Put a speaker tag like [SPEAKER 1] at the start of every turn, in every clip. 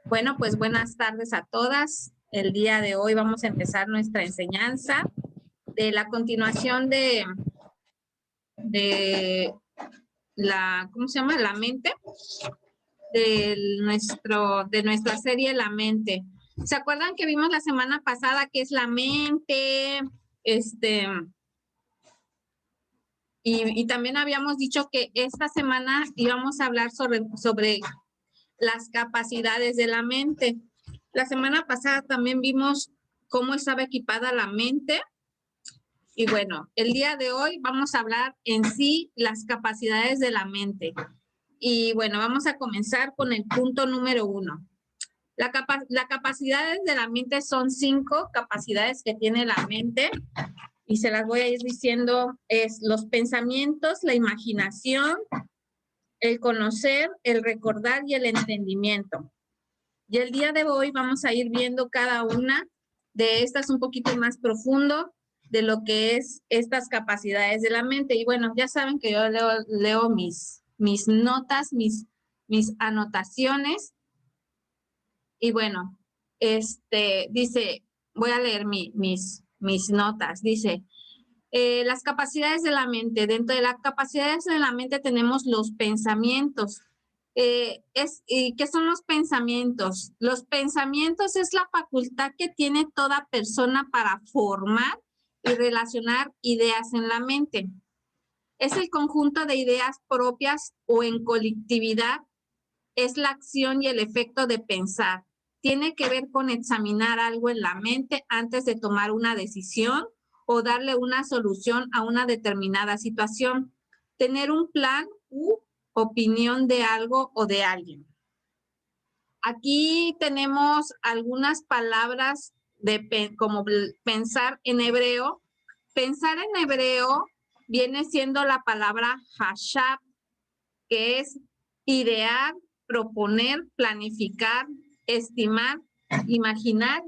[SPEAKER 1] Bueno, pues buenas tardes a todas. El día de hoy vamos a empezar nuestra enseñanza de la continuación de la, ¿cómo se llama? La mente, de nuestra serie La Mente. ¿Se acuerdan que vimos la semana pasada qué es la mente? Y también habíamos dicho que esta semana íbamos a hablar sobre las capacidades de la mente. La semana pasada también vimos cómo estaba equipada la mente. Y bueno, el día de hoy vamos a hablar en sí las capacidades de la mente. Y bueno, vamos a comenzar con el punto número 1. Las capacidades de la mente son 5 capacidades que tiene la mente. Y se las voy a ir diciendo, es los pensamientos, la imaginación, el conocer, el recordar y el entendimiento. Y el día de hoy vamos a ir viendo cada una de estas un poquito más profundo de lo que es estas capacidades de la mente. Y bueno, ya saben que yo leo mis notas, mis anotaciones. Y bueno, dice, voy a leer mis notas. Dice, las capacidades de la mente. Dentro de las capacidades de la mente tenemos los pensamientos. ¿Y qué son los pensamientos? Los pensamientos es la facultad que tiene toda persona para formar y relacionar ideas en la mente. Es el conjunto de ideas propias o en colectividad. Es la acción y el efecto de pensar. Tiene que ver con examinar algo en la mente antes de tomar una decisión o darle una solución a una determinada situación. Tener un plan u opinión de algo o de alguien. Aquí tenemos algunas palabras como pensar en hebreo. Pensar en hebreo viene siendo la palabra hashab, que es idear, proponer, planificar, estimar, imaginar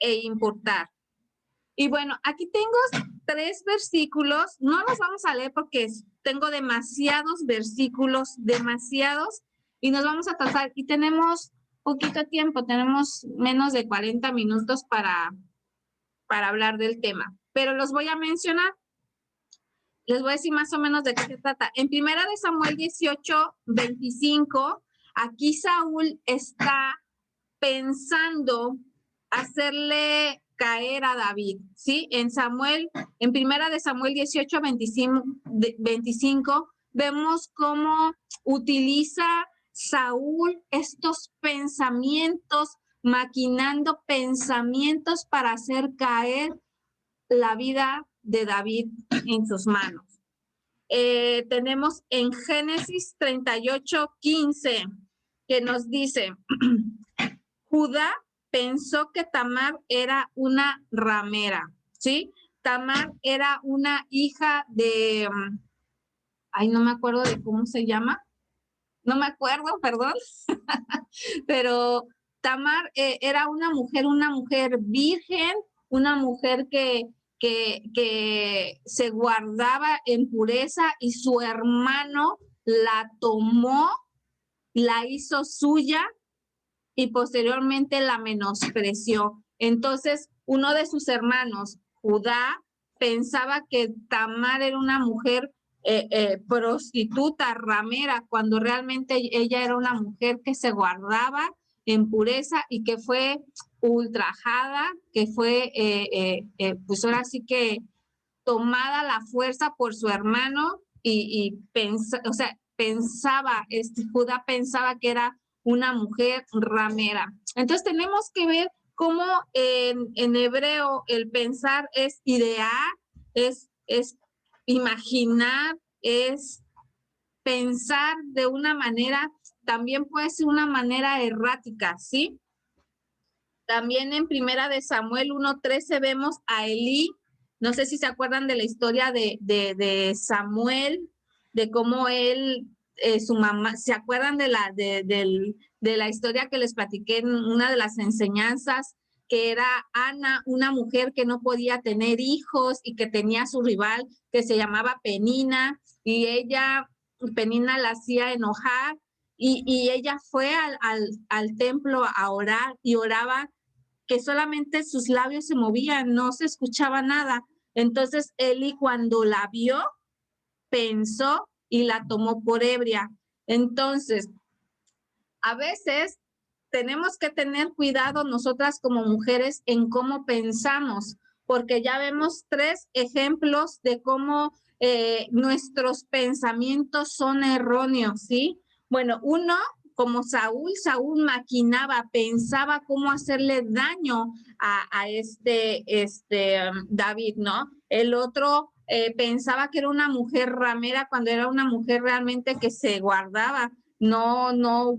[SPEAKER 1] e importar. Y bueno, aquí tengo 3 versículos. No los vamos a leer porque tengo demasiados versículos, y nos vamos a trazar. Y tenemos poquito tiempo, tenemos menos de 40 minutos para hablar del tema. Pero los voy a mencionar. Les voy a decir más o menos de qué se trata. En 1 Samuel 18:25, aquí Saúl está pensando hacerle caer a David, ¿sí? En 1 Samuel 18:25, vemos cómo utiliza Saúl estos pensamientos, maquinando pensamientos para hacer caer la vida de David en sus manos. Tenemos en Génesis 38:15 que nos dice, Judá pensó que Tamar era una ramera, ¿sí? Tamar era una hija de, no me acuerdo de cómo se llama, no me acuerdo, perdón, pero Tamar era una mujer virgen, una mujer que se guardaba en pureza, y su hermano la tomó, la hizo suya y posteriormente la menospreció. Entonces, uno de sus hermanos, Judá, pensaba que Tamar era una mujer prostituta, ramera, cuando realmente ella era una mujer que se guardaba en pureza y que fue ultrajada, que fue, pues ahora sí que tomada la fuerza por su hermano pensaba, Judá pensaba que era una mujer ramera. Entonces tenemos que ver cómo en hebreo el pensar es idear, es imaginar, es pensar de una manera, también puede ser una manera errática, ¿sí? También en 1 Samuel 1:13 vemos a Elí. No sé si se acuerdan de la historia de Samuel, de cómo él, su mamá, ¿se acuerdan de la historia que les platiqué en una de las enseñanzas? Que era Ana, una mujer que no podía tener hijos y que tenía su rival que se llamaba Penina, y Penina la hacía enojar, y ella fue al templo a orar y oraba que solamente sus labios se movían, no se escuchaba nada. Entonces Eli cuando la vio, pensó y la tomó por ebria. Entonces, a veces tenemos que tener cuidado nosotras como mujeres en cómo pensamos, porque ya vemos 3 ejemplos de cómo nuestros pensamientos son erróneos, ¿sí? Bueno, uno, como Saúl maquinaba, pensaba cómo hacerle daño a David, ¿no? El otro pensaba que era una mujer ramera cuando era una mujer realmente que se guardaba, no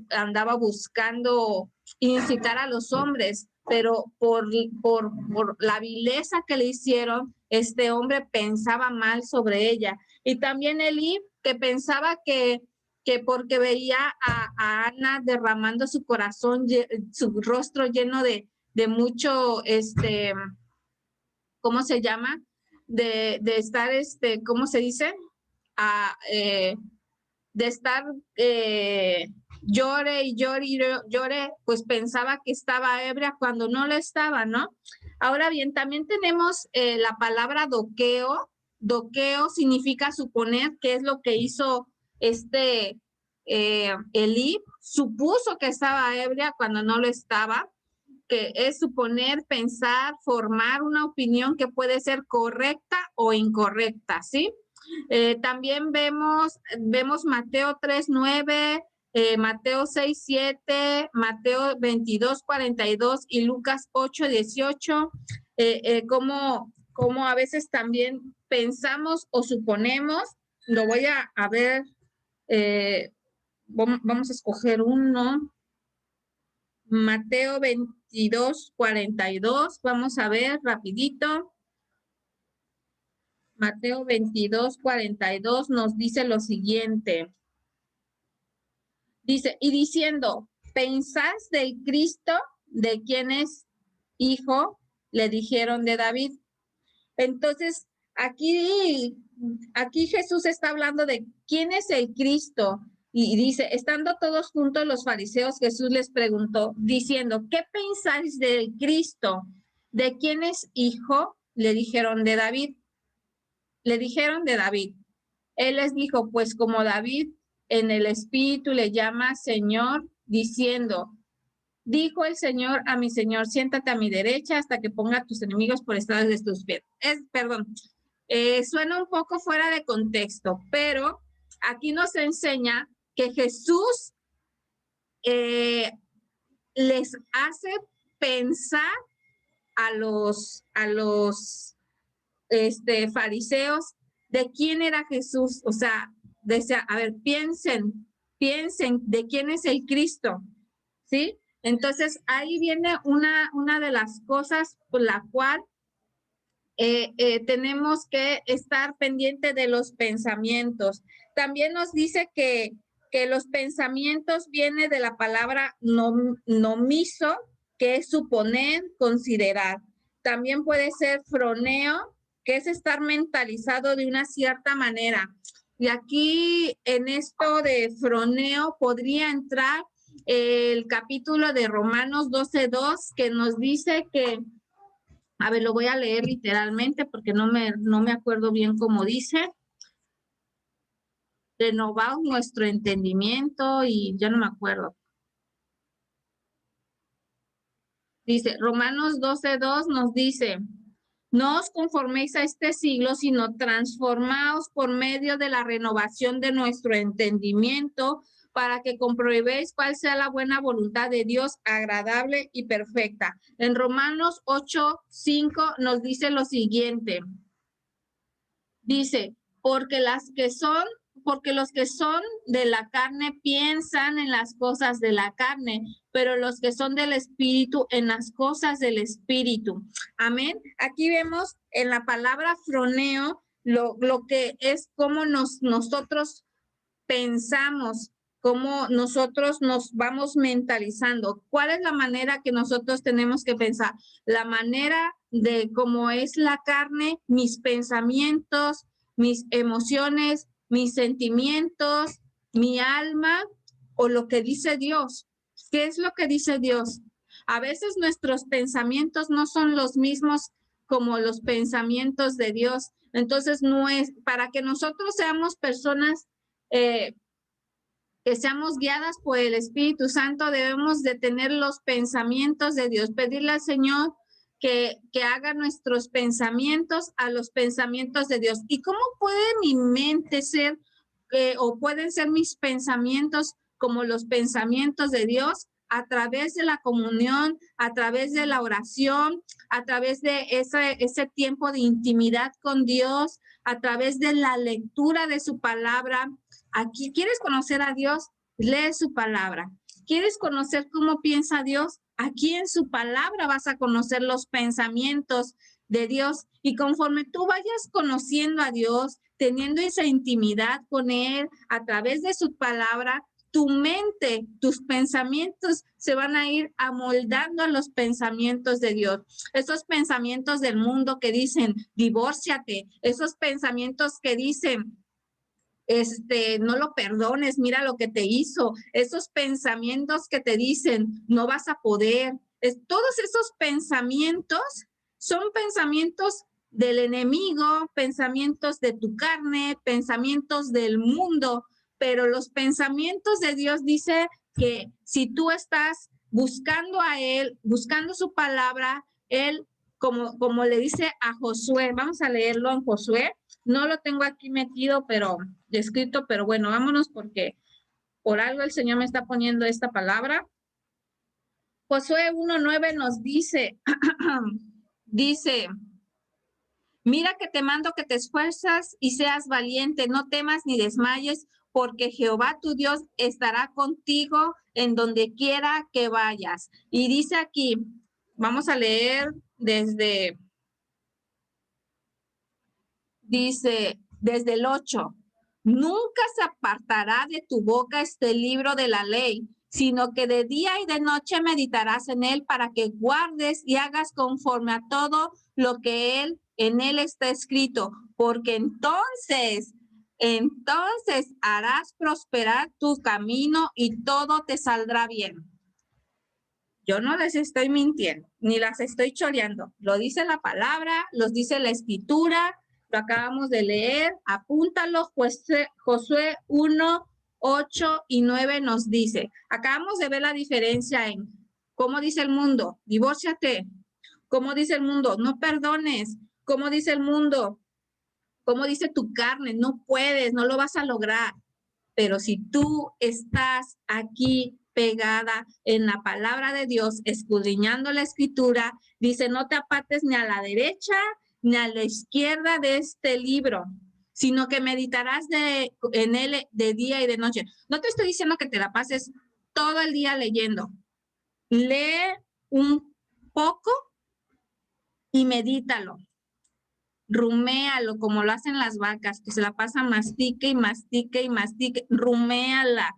[SPEAKER 1] andaba buscando incitar a los hombres, pero por la vileza que le hicieron, este hombre pensaba mal sobre ella. Y también Elí, que pensaba que porque veía a Ana derramando su corazón, su rostro lleno de mucho, ¿cómo se llama? De estar, ¿cómo se dice? De estar llore y llore y llore, pues pensaba que estaba ebria cuando no lo estaba, ¿no? Ahora bien, también tenemos la palabra doqueo. Doqueo significa suponer, que es lo que hizo Elí, supuso que estaba ebria cuando no lo estaba, que es suponer, pensar, formar una opinión que puede ser correcta o incorrecta, ¿sí? También vemos Mateo 3:9, Mateo 6:7, Mateo 22:42 y Lucas 8:18, como a veces también pensamos o suponemos. Lo voy a ver, vamos a escoger uno. Mateo 22:42, vamos a ver rapidito. Mateo 22:42 nos dice lo siguiente. Dice, y diciendo, ¿pensás del Cristo de quién es hijo? Le dijeron de David. Entonces, aquí Jesús está hablando de quién es el Cristo. Y dice, estando todos juntos los fariseos, Jesús les preguntó, diciendo, ¿qué pensáis del Cristo? ¿De quién es hijo? Le dijeron de David. Le dijeron de David. Él les dijo, pues como David en el espíritu le llama Señor, diciendo, dijo el Señor a mi Señor, siéntate a mi derecha hasta que ponga a tus enemigos por estrado de tus pies. Suena un poco fuera de contexto, pero aquí nos enseña que Jesús les hace pensar a los fariseos de quién era Jesús. O sea, decía, a ver, piensen de quién es el Cristo, ¿sí? Entonces, ahí viene una de las cosas por la cual tenemos que estar pendiente de los pensamientos. También nos dice que los pensamientos vienen de la palabra nomiso, que es suponer, considerar. También puede ser froneo, que es estar mentalizado de una cierta manera. Y aquí en esto de froneo podría entrar el capítulo de Romanos 12:2, que nos dice que, a ver, lo voy a leer literalmente porque no me acuerdo bien cómo dice. Renovaos nuestro entendimiento y ya no me acuerdo. Dice, Romanos 12:2 nos dice, no os conforméis a este siglo, sino transformaos por medio de la renovación de nuestro entendimiento para que comprobéis cuál sea la buena voluntad de Dios, agradable y perfecta. En Romanos 8:5 nos dice lo siguiente. Dice, porque los que son de la carne piensan en las cosas de la carne, pero los que son del espíritu en las cosas del espíritu. Amén. Aquí vemos en la palabra froneo lo que es cómo nosotros pensamos, cómo nosotros nos vamos mentalizando. ¿Cuál es la manera que nosotros tenemos que pensar? La manera de cómo es la carne, mis pensamientos, mis emociones, mis sentimientos, mi alma, o lo que dice Dios. ¿Qué es lo que dice Dios? A veces nuestros pensamientos no son los mismos como los pensamientos de Dios. Entonces, no es para que nosotros seamos personas que seamos guiadas por el Espíritu Santo, debemos de tener los pensamientos de Dios, pedirle al Señor que haga nuestros pensamientos a los pensamientos de Dios. ¿Y cómo puede mi mente ser o pueden ser mis pensamientos como los pensamientos de Dios? A través de la comunión, a través de la oración, a través de ese tiempo de intimidad con Dios, a través de la lectura de su palabra. Aquí, ¿quieres conocer a Dios? Lee su palabra. ¿Quieres conocer cómo piensa Dios? Aquí en su palabra vas a conocer los pensamientos de Dios. Y conforme tú vayas conociendo a Dios, teniendo esa intimidad con Él a través de su palabra, tu mente, tus pensamientos se van a ir amoldando a los pensamientos de Dios. Esos pensamientos del mundo que dicen, divórciate, esos pensamientos que dicen, no lo perdones, mira lo que te hizo, esos pensamientos que te dicen, no vas a poder, todos esos pensamientos son pensamientos del enemigo, pensamientos de tu carne, pensamientos del mundo, pero los pensamientos de Dios dice que si tú estás buscando a Él, buscando su palabra, Él, como le dice a Josué, vamos a leerlo en Josué, no lo tengo aquí metido, pero escrito, pero bueno, vámonos porque por algo el Señor me está poniendo esta palabra. Josué 1:9 nos dice, dice, mira que te mando que te esfuerzas y seas valiente, no temas ni desmayes, porque Jehová tu Dios estará contigo en donde quiera que vayas. Y dice aquí, vamos a leer dice desde el 8, nunca se apartará de tu boca este libro de la ley, sino que de día y de noche meditarás en él para que guardes y hagas conforme a todo lo que en él está escrito, porque entonces harás prosperar tu camino y todo te saldrá bien. Yo no les estoy mintiendo, ni las estoy choreando. Lo dice la palabra, los dice la escritura, lo acabamos de leer, apúntalo, Josué 1, 8 y 9 nos dice. Acabamos de ver la diferencia en cómo dice el mundo, divórciate, cómo dice el mundo, no perdones, cómo dice el mundo, cómo dice tu carne, no puedes, no lo vas a lograr. Pero si tú estás aquí pegada en la palabra de Dios, escudriñando la escritura, dice, no te apartes ni a la derecha ni a la izquierda de este libro, sino que meditarás en él de día y de noche. No te estoy diciendo que te la pases todo el día leyendo. Lee un poco y medítalo. Ruméalo como lo hacen las vacas, que se la pasan mastique y mastique y mastique. Ruméala,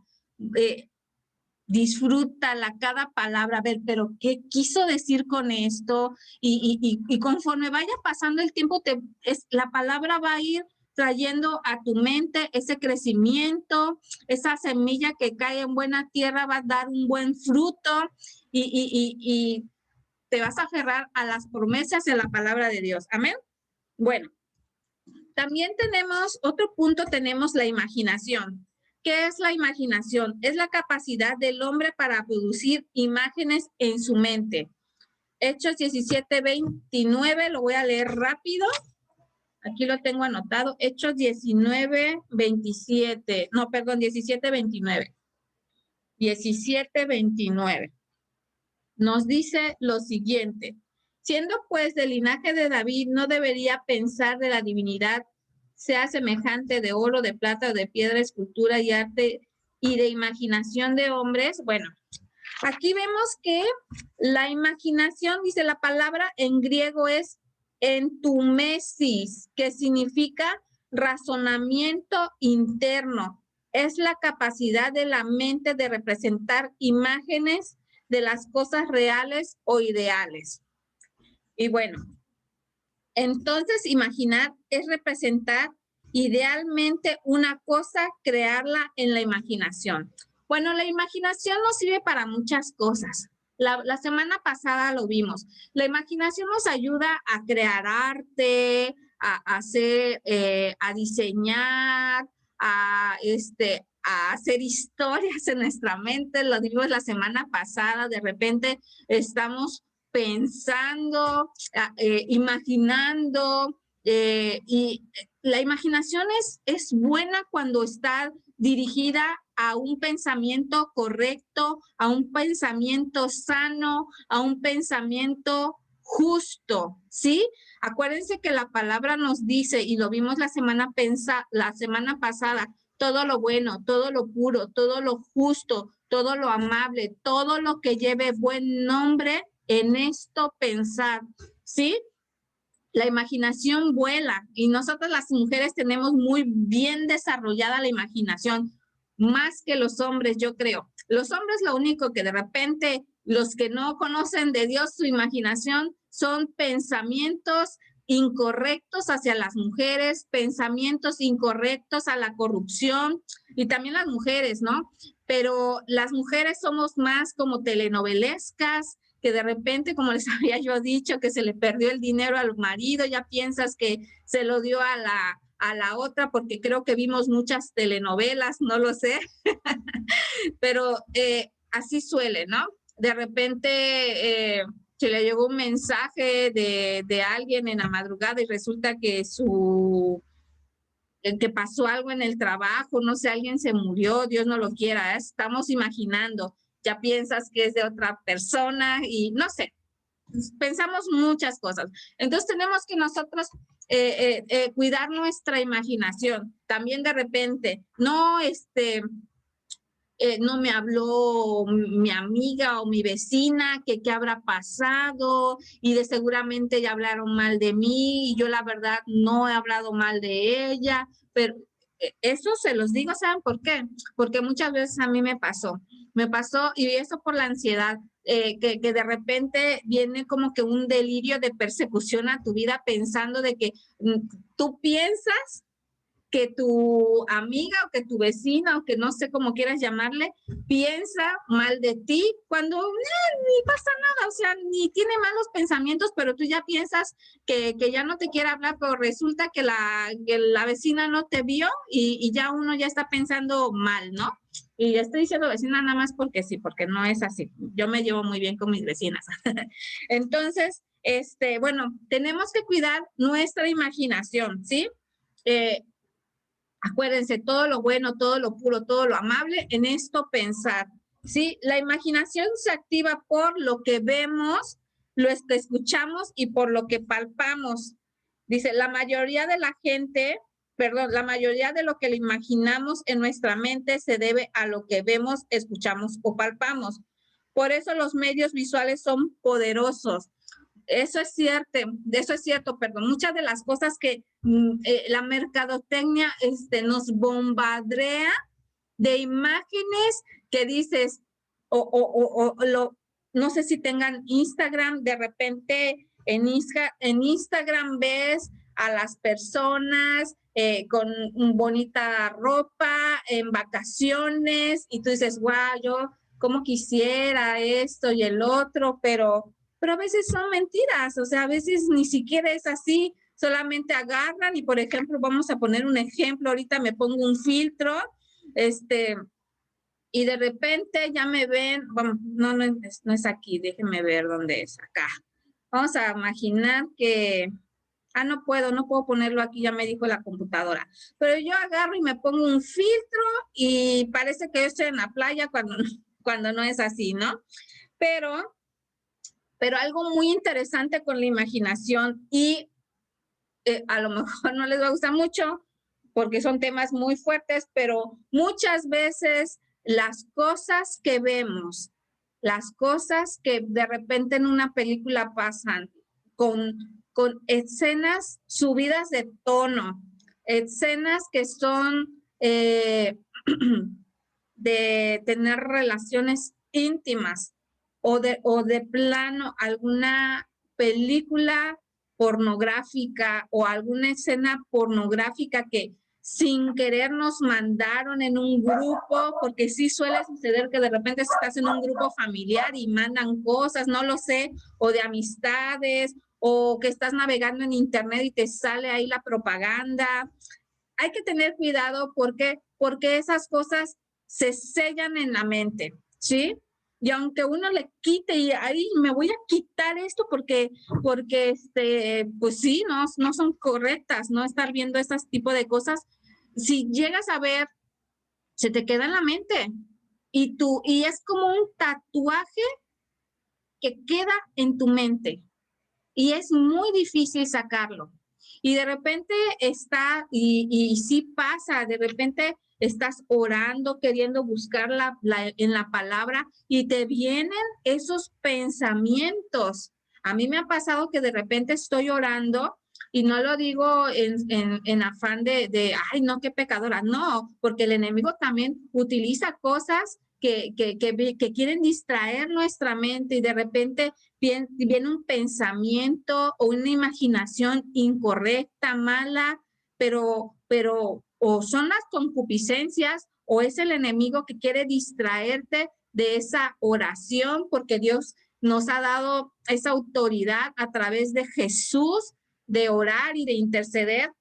[SPEAKER 1] disfrútala cada palabra, a ver, pero ¿qué quiso decir con esto? Y conforme vaya pasando el tiempo, la palabra va a ir trayendo a tu mente ese crecimiento, esa semilla que cae en buena tierra va a dar un buen fruto y te vas a aferrar a las promesas de la palabra de Dios. Amén. Bueno, también tenemos otro punto, tenemos la imaginación. ¿Qué es la imaginación? Es la capacidad del hombre para producir imágenes en su mente. Hechos 17:29, lo voy a leer rápido. Aquí lo tengo anotado. Hechos 19:27. No, perdón, 17:29. 17:29. Nos dice lo siguiente. Siendo pues del linaje de David, no debería pensar de la divinidad sea semejante de oro, de plata o de piedra, escultura y arte y de imaginación de hombres. Bueno, aquí vemos que la imaginación, dice la palabra en griego es entumesis, que significa razonamiento interno. Es la capacidad de la mente de representar imágenes de las cosas reales o ideales. Y bueno, entonces imaginar es representar idealmente una cosa, crearla en la imaginación. Bueno, la imaginación nos sirve para muchas cosas. La semana pasada lo vimos. La imaginación nos ayuda a crear arte, a hacer, a diseñar, a hacer historias en nuestra mente. Lo vimos la semana pasada. De repente estamos pensando, imaginando, y la imaginación es buena cuando está dirigida a un pensamiento correcto, a un pensamiento sano, a un pensamiento justo, ¿sí? Acuérdense que la palabra nos dice, y lo vimos la semana pasada, todo lo bueno, todo lo puro, todo lo justo, todo lo amable, todo lo que lleve buen nombre, en esto pensar, ¿sí? La imaginación vuela y nosotras las mujeres tenemos muy bien desarrollada la imaginación, más que los hombres, yo creo. Los hombres lo único que de repente, los que no conocen de Dios, su imaginación son pensamientos incorrectos hacia las mujeres, pensamientos incorrectos a la corrupción y también las mujeres, ¿no? Pero las mujeres somos más como telenovelescas, que de repente, como les había yo dicho, que se le perdió el dinero al marido, ya piensas que se lo dio a la otra, porque creo que vimos muchas telenovelas, no lo sé, pero así suele, ¿no? De repente se le llegó un mensaje de alguien en la madrugada y resulta que que pasó algo en el trabajo, no sé, alguien se murió, Dios no lo quiera, estamos imaginando, ya piensas que es de otra persona y no sé, pensamos muchas cosas. Entonces tenemos que nosotros cuidar nuestra imaginación. También de repente, no me habló mi amiga o mi vecina, que qué habrá pasado, y de seguramente ya hablaron mal de mí, y yo la verdad no he hablado mal de ella, pero eso se los digo, ¿saben por qué? Porque muchas veces a mí me pasó, y eso por la ansiedad, que de repente viene como que un delirio de persecución a tu vida pensando de que tú piensas que tu amiga o que tu vecina o que no sé cómo quieras llamarle, piensa mal de ti cuando ni pasa nada, o sea, ni tiene malos pensamientos, pero tú ya piensas que ya no te quiere hablar, pero resulta que la vecina no te vio y ya uno ya está pensando mal, ¿no? Y estoy diciendo vecina nada más porque sí, porque no es así. Yo me llevo muy bien con mis vecinas. Entonces, bueno, tenemos que cuidar nuestra imaginación, ¿sí? Acuérdense, todo lo bueno, todo lo puro, todo lo amable, en esto pensar, ¿sí? La imaginación se activa por lo que vemos, lo que escuchamos y por lo que palpamos. Dice, la mayoría de la gente, perdón, la mayoría de lo que le imaginamos en nuestra mente se debe a lo que vemos, escuchamos o palpamos. Por eso los medios visuales son poderosos. Eso es cierto, perdón. Muchas de las cosas que la mercadotecnia nos bombardea de imágenes que dices, no sé si tengan Instagram, de repente en Instagram ves a las personas con bonita ropa, en vacaciones, y tú dices, wow, yo como quisiera esto y el otro, pero a veces son mentiras, o sea, a veces ni siquiera es así, solamente agarran y, por ejemplo, vamos a poner un ejemplo, ahorita me pongo un filtro, y de repente ya me ven, bueno, no es aquí, déjenme ver dónde es, acá. Vamos a imaginar que, no puedo ponerlo aquí, ya me dijo la computadora, pero yo agarro y me pongo un filtro y parece que estoy en la playa cuando no es así, ¿no? Pero algo muy interesante con la imaginación y a lo mejor no les va a gustar mucho porque son temas muy fuertes, pero muchas veces las cosas que vemos, las cosas que de repente en una película pasan con escenas subidas de tono, escenas que son de tener relaciones íntimas o de plano alguna película pornográfica o alguna escena pornográfica que sin querer nos mandaron en un grupo, porque sí suele suceder que de repente estás en un grupo familiar y mandan cosas, no lo sé, o de amistades, o que estás navegando en internet y te sale ahí la propaganda. Hay que tener cuidado porque esas cosas se sellan en la mente, ¿sí? Y aunque uno le quite y ahí me voy a quitar esto porque pues sí, no son correctas, no estar viendo este tipo de cosas. Si llegas a ver, se te queda en la mente y es como un tatuaje que queda en tu mente y es muy difícil sacarlo. Y de repente y sí pasa, de repente estás orando, queriendo buscar en la palabra y te vienen esos pensamientos. A mí me ha pasado que de repente estoy orando y no lo digo en afán ay, no, qué pecadora. No, porque el enemigo también utiliza cosas que quieren distraer nuestra mente y de repente viene un pensamiento o una imaginación incorrecta, mala, pero o son las concupiscencias o es el enemigo que quiere distraerte de esa oración, porque Dios nos ha dado esa autoridad a través de Jesús de orar y de interceder.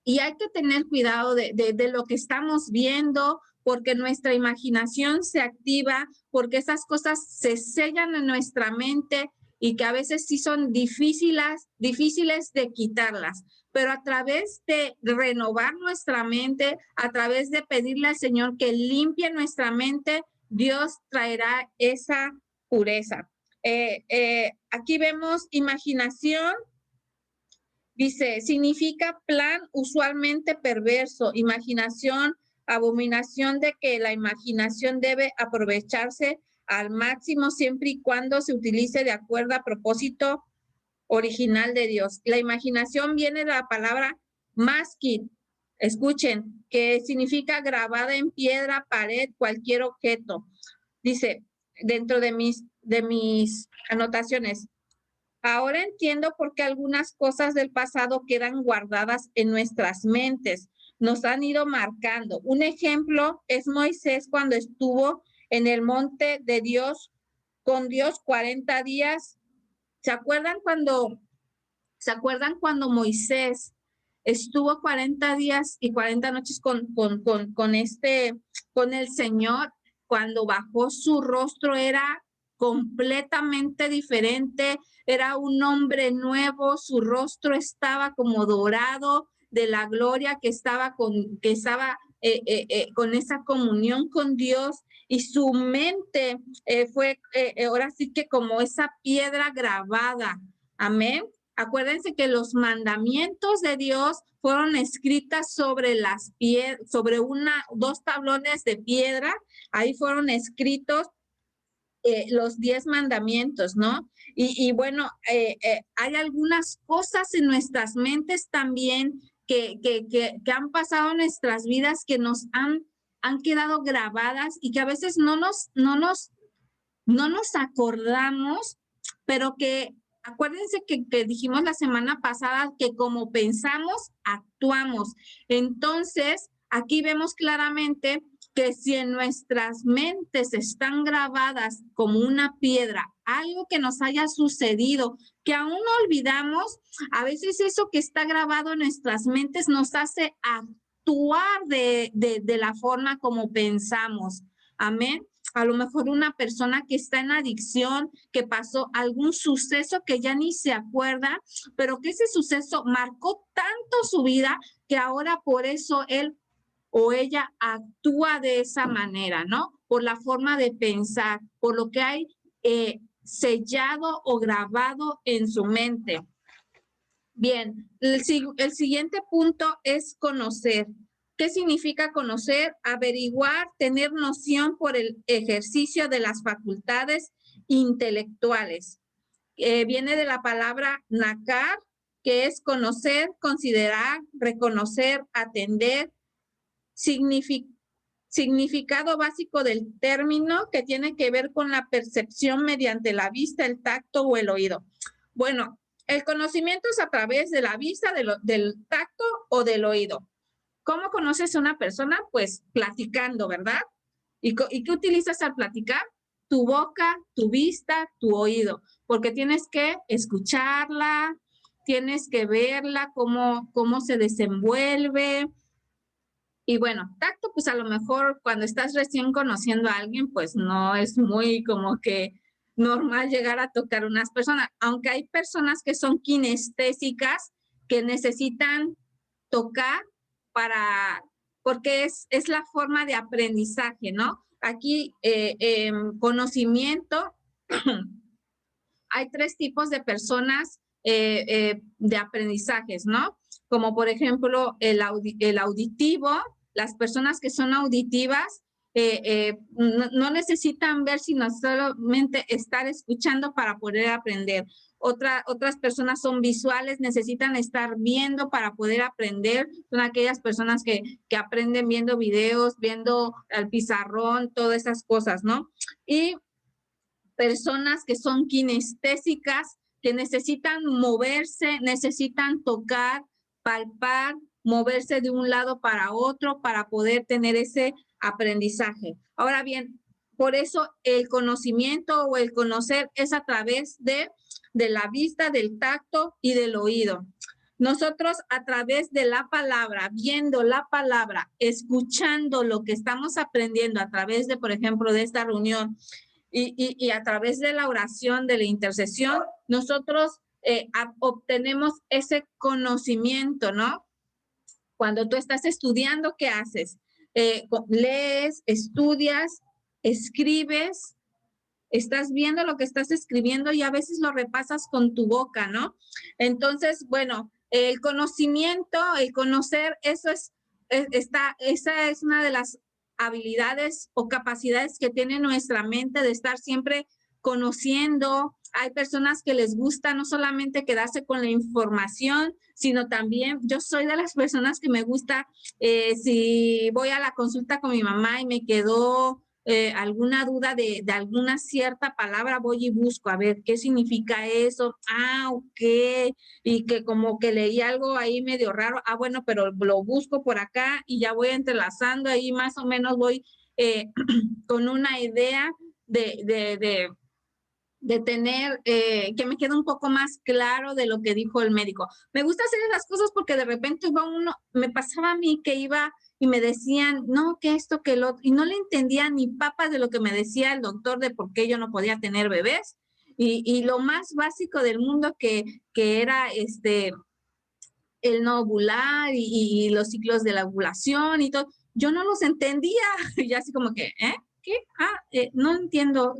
[SPEAKER 1] Y hay que tener cuidado de lo que estamos viendo, porque nuestra imaginación se activa, porque esas cosas se sellan en nuestra mente y que a veces sí son difíciles de quitarlas. Pero a través de renovar nuestra mente, a través de pedirle al Señor que limpie nuestra mente, Dios traerá esa pureza. Aquí vemos imaginación. Dice, significa plan usualmente perverso, imaginación, abominación de que la imaginación debe aprovecharse al máximo siempre y cuando se utilice de acuerdo a propósito original de Dios. La imaginación viene de la palabra maskin, escuchen, que significa grabada en piedra, pared, cualquier objeto. Dice, dentro de mis anotaciones, ahora entiendo por qué algunas cosas del pasado quedan guardadas en nuestras mentes, nos han ido marcando. Un ejemplo es Moisés cuando estuvo en el monte de Dios, con Dios 40 días. ¿Se acuerdan cuando Moisés estuvo 40 días y 40 noches con el Señor? Cuando bajó su rostro era completamente diferente, era un hombre nuevo, su rostro estaba como dorado de la gloria que estaba con esa comunión con Dios, y su mente fue ahora sí que como esa piedra grabada. Amén. Acuérdense que los mandamientos de Dios fueron escritas sobre sobre dos tablones de piedra. Ahí fueron escritos los 10 mandamientos, ¿no? Y bueno, hay algunas cosas en nuestras mentes también que han pasado en nuestras vidas que nos han quedado grabadas y que a veces no nos acordamos, pero que acuérdense que dijimos la semana pasada que como pensamos, actuamos. Entonces, aquí vemos claramente que si en nuestras mentes están grabadas como una piedra, algo que nos haya sucedido, que aún no olvidamos, a veces eso que está grabado en nuestras mentes nos hace actuar de la forma como pensamos. Amén. A lo mejor una persona que está en adicción, que pasó algún suceso que ya ni se acuerda, pero que ese suceso marcó tanto su vida que ahora por eso él o ella actúa de esa manera, ¿no? Por la forma de pensar, por lo que hay sellado o grabado en su mente. Bien, el siguiente punto es conocer. ¿Qué significa conocer? Averiguar, tener noción por el ejercicio de las facultades intelectuales. Viene de la palabra nakar, que es conocer, considerar, reconocer, atender. Significado básico del término que tiene que ver con la percepción mediante la vista, el tacto o el oído. Bueno, el conocimiento es a través de la vista, del tacto o del oído. ¿Cómo conoces a una persona? Pues platicando, ¿verdad? ¿Y qué utilizas al platicar? Tu boca, tu vista, tu oído, porque tienes que escucharla, tienes que verla, cómo se desenvuelve. Y bueno, tacto, pues a lo mejor cuando estás recién conociendo a alguien, pues no es muy como que normal llegar a tocar unas personas, aunque hay personas que son kinestésicas, que necesitan tocar porque es la forma de aprendizaje, ¿no? Aquí, conocimiento, hay 3 tipos de personas de aprendizajes, ¿no? Como por ejemplo el auditivo, las personas que son auditivas no necesitan ver, sino solamente estar escuchando para poder aprender. Otras personas son visuales, necesitan estar viendo para poder aprender. Son aquellas personas que aprenden viendo videos, viendo al pizarrón, todas esas cosas, ¿no? Y personas que son kinestésicas, que necesitan moverse, necesitan tocar, palpar, moverse de un lado para otro para poder tener ese aprendizaje. Ahora bien, por eso el conocimiento o el conocer es a través de la vista, del tacto y del oído. Nosotros a través de la palabra, viendo la palabra, escuchando lo que estamos aprendiendo a través de, por ejemplo, de esta reunión, y a través de la oración, de la intercesión, nosotros obtenemos ese conocimiento, ¿no? Cuando tú estás estudiando, ¿qué haces? Lees, estudias, escribes, estás viendo lo que estás escribiendo y a veces lo repasas con tu boca, ¿no? Entonces, bueno, el conocimiento, el conocer, esa es una de las habilidades o capacidades que tiene nuestra mente de estar siempre conociendo. Hay personas que les gusta no solamente quedarse con la información, sino también, yo soy de las personas que me gusta, si voy a la consulta con mi mamá y me quedó alguna duda de alguna cierta palabra, voy y busco a ver qué significa eso. Ok, y que como que leí algo ahí medio raro. Bueno, pero lo busco por acá y ya voy entrelazando ahí, más o menos voy con una idea de tener, que me quede un poco más claro de lo que dijo el médico. Me gusta hacer esas cosas porque de repente me pasaba a mí que iba y me decían, no, que esto, que lo otro, y no le entendía ni papas de lo que me decía el doctor de por qué yo no podía tener bebés. Y lo más básico del mundo que era el no ovular y los ciclos de la ovulación y todo, yo no los entendía. Y así como que, ¿qué? No entiendo,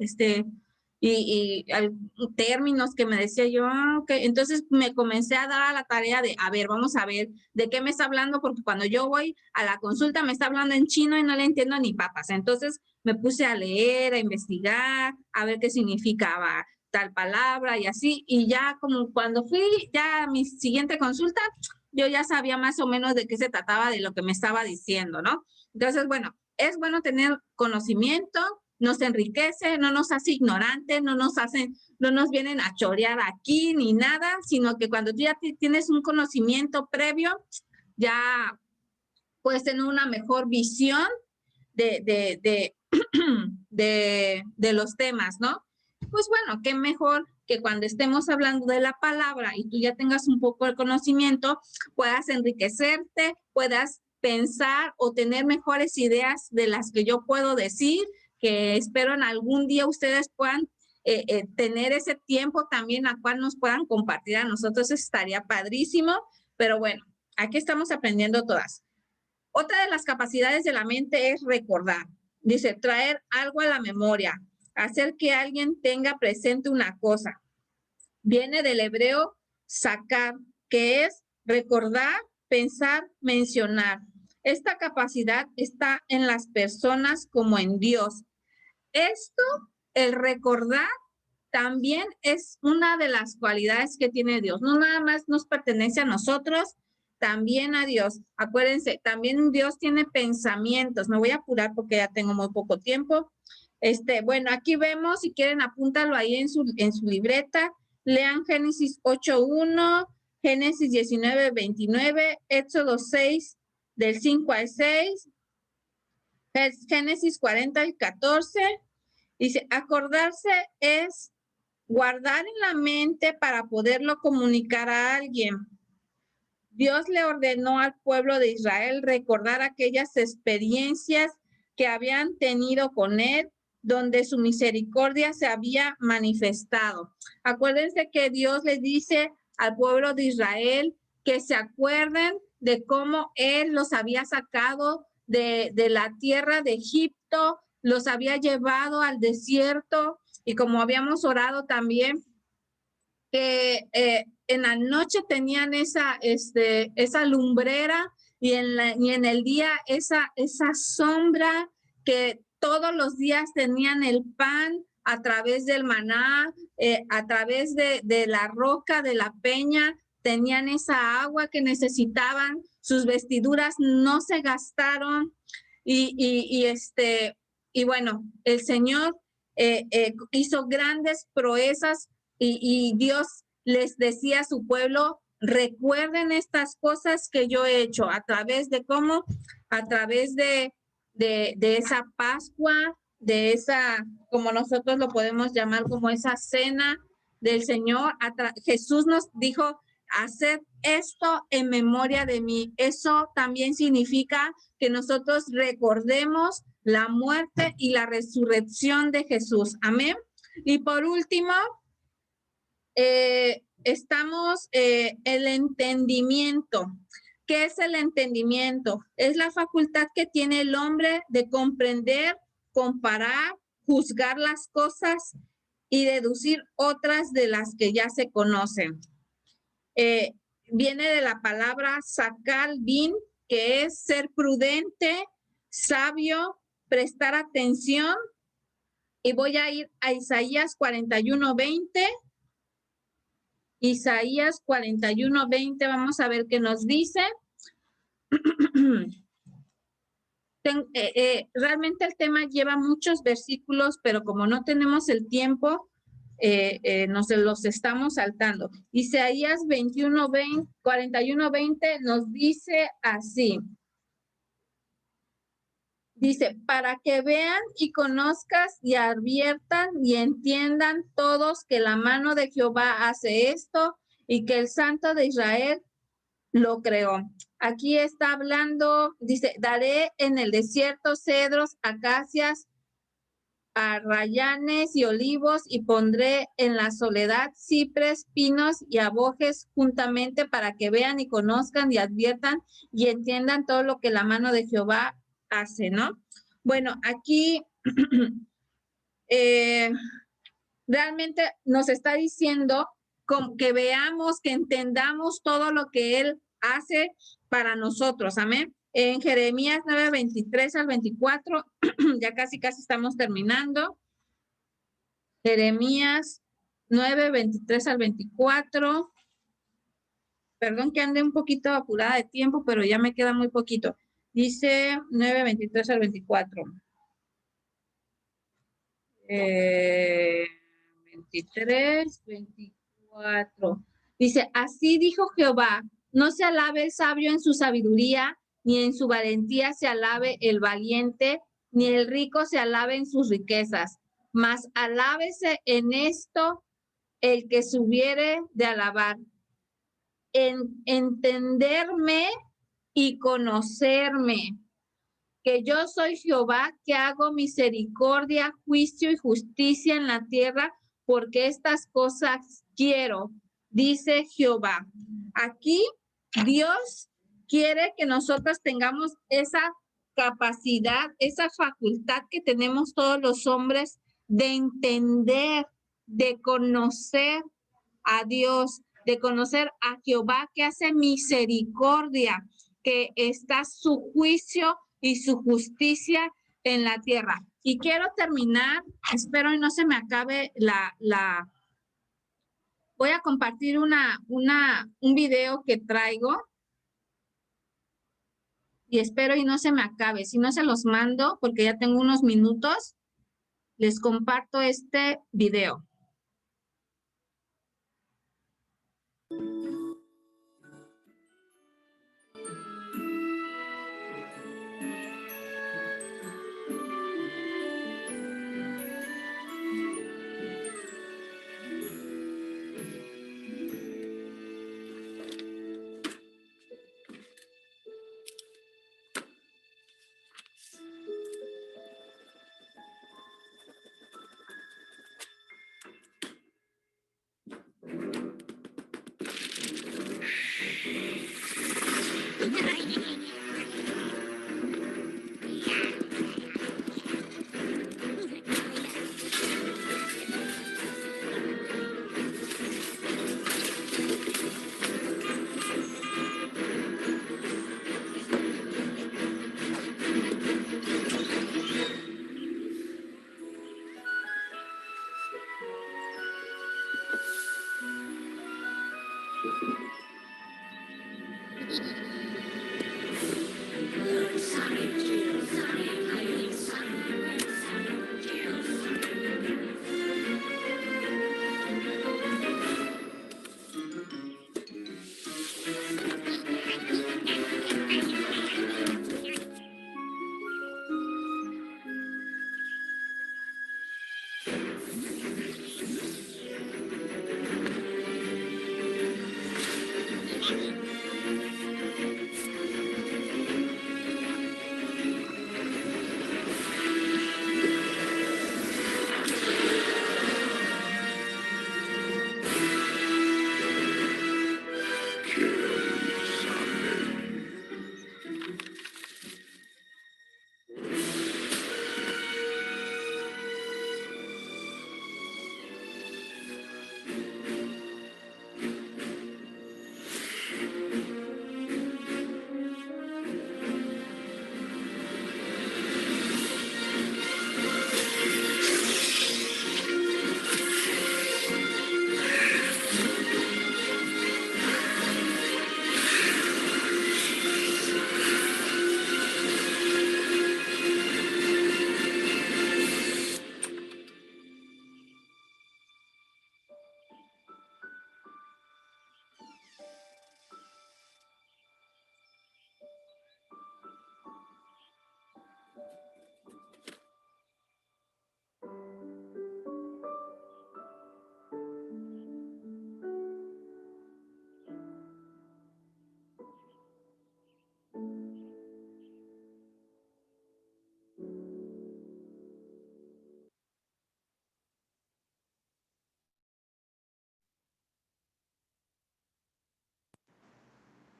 [SPEAKER 1] términos que me decía yo, ok. Entonces me comencé a dar a la tarea de, a ver, vamos a ver de qué me está hablando, porque cuando yo voy a la consulta me está hablando en chino y no le entiendo ni papas. Entonces me puse a leer, a investigar, a ver qué significaba tal palabra y así, y ya como cuando fui ya a mi siguiente consulta, yo ya sabía más o menos de qué se trataba, de lo que me estaba diciendo, ¿no? Entonces, bueno, es bueno tener conocimiento, nos enriquece, no nos hace ignorantes, no nos vienen a chorear aquí ni nada, sino que cuando tú ya tienes un conocimiento previo, ya puedes tener una mejor visión de los temas, ¿no? Pues bueno, qué mejor que cuando estemos hablando de la palabra y tú ya tengas un poco de conocimiento, puedas enriquecerte, puedas pensar o tener mejores ideas de las que yo puedo decir, que espero en algún día ustedes puedan tener ese tiempo también a cual nos puedan compartir a nosotros. Estaría padrísimo, pero bueno, aquí estamos aprendiendo todas. Otra de las capacidades de la mente es recordar. Dice, traer algo a la memoria, hacer que alguien tenga presente una cosa. Viene del hebreo sacar, que es recordar, pensar, mencionar. Esta capacidad está en las personas como en Dios. Esto, el recordar, también es una de las cualidades que tiene Dios. No nada más nos pertenece a nosotros, también a Dios. Acuérdense, también Dios tiene pensamientos. Me voy a apurar porque ya tengo muy poco tiempo. Bueno, aquí vemos, si quieren apúntalo ahí en su libreta. Lean Génesis 8:1, Génesis 19:29, Éxodo 6, del 5 al 6, Génesis 40 y 14, dice, acordarse es guardar en la mente para poderlo comunicar a alguien. Dios le ordenó al pueblo de Israel recordar aquellas experiencias que habían tenido con él, donde su misericordia se había manifestado. Acuérdense que Dios le dice al pueblo de Israel que se acuerden de cómo él los había sacado de la tierra de Egipto, los había llevado al desierto, y como habíamos orado también, que en la noche tenían esa lumbrera, y en el día esa sombra, que todos los días tenían el pan a través del maná, a través de la roca, de la peña, tenían esa agua que necesitaban, sus vestiduras no se gastaron, y bueno, el Señor hizo grandes proezas, y Dios les decía a su pueblo, recuerden estas cosas que yo he hecho. ¿A través de cómo? A través de esa Pascua, de esa, como nosotros lo podemos llamar, como esa cena del Señor. Jesús nos dijo, haced esto en memoria de mí. Eso también significa que nosotros recordemos la muerte y la resurrección de Jesús. Amén. Y por último, estamos el entendimiento. ¿Qué es el entendimiento? Es la facultad que tiene el hombre de comprender, comparar, juzgar las cosas y deducir otras de las que ya se conocen. Viene de la palabra sakal bin, que es ser prudente, sabio, prestar atención. Y voy a ir a Isaías 41:20. Isaías 41:20, vamos a ver qué nos dice. Realmente el tema lleva muchos versículos, pero como no tenemos el tiempo, nos los estamos saltando. Isaías 41:20 nos dice así. Dice, para que vean y conozcas y adviertan y entiendan todos que la mano de Jehová hace esto y que el Santo de Israel lo creó. Aquí está hablando, dice, daré en el desierto cedros, acacias, arrayanes y olivos, y pondré en la soledad cipres, pinos y abojes juntamente, para que vean y conozcan y adviertan y entiendan todo lo que la mano de Jehová hace, ¿no? Bueno, aquí realmente nos está diciendo que veamos, que entendamos todo lo que Él hace para nosotros, amén. En Jeremías 9:23 al 24, ya casi estamos terminando. Jeremías 9:23 al 24. Perdón que ande un poquito apurada de tiempo, pero ya me queda muy poquito. Dice 9:23 al 24. 23, 24. Dice, así dijo Jehová, no se alabe el sabio en su sabiduría, ni en su valentía se alabe el valiente, ni el rico se alabe en sus riquezas, mas alábese en esto el que se hubiere de alabar, en entenderme y conocerme, que yo soy Jehová, que hago misericordia, juicio y justicia en la tierra, porque estas cosas quiero, dice Jehová. Aquí Dios quiere que nosotros tengamos esa capacidad, esa facultad que tenemos todos los hombres de entender, de conocer a Dios, de conocer a Jehová, que hace misericordia, que está su juicio y su justicia en la tierra. Y quiero terminar, espero y no se me acabe voy a compartir un video que traigo, y espero y no se me acabe. Si no, se los mando porque ya tengo unos minutos. Les comparto este video.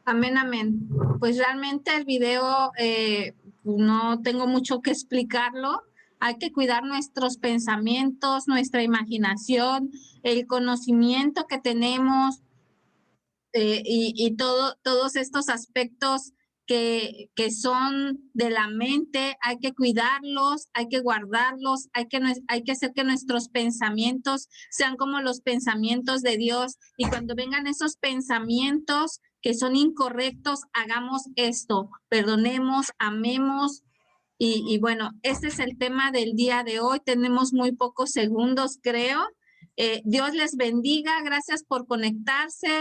[SPEAKER 1] Amén, amén. Pues realmente el video no tengo mucho que explicarlo. Hay que cuidar nuestros pensamientos, nuestra imaginación, el conocimiento que tenemos y todos estos aspectos que son de la mente. Hay que cuidarlos, hay que guardarlos, hay que hacer que nuestros pensamientos sean como los pensamientos de Dios. Y cuando vengan esos pensamientos que son incorrectos, hagamos esto, perdonemos, amemos. Y bueno, este es el tema del día de hoy. Tenemos muy pocos segundos, creo. Dios les bendiga. Gracias por conectarse.